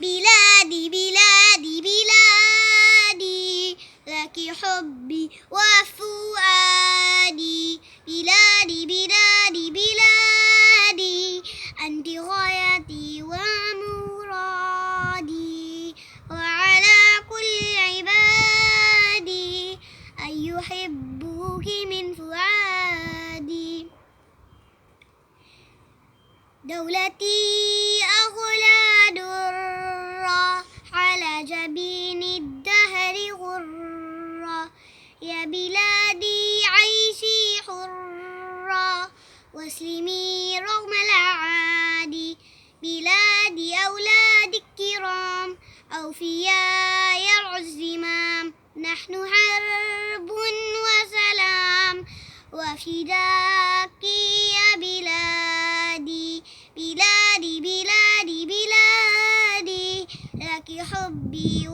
بلادي بلادي بلادي لك حبي وفؤادي بلادي بلادي بلادي أنت غايتي ومرادي وعلى كل عبادي أن يحبوك من فؤادي دولتي أغلى درة على جبين الدهر غرة يا بلادي عيشي حرة واسلمي رغم الأعادي بلادي أولادك كرام أوفياء يرعوا الزمام نحن حرب وسلام وفداك يا بلادي بلادي بلادي بلادي لك حبي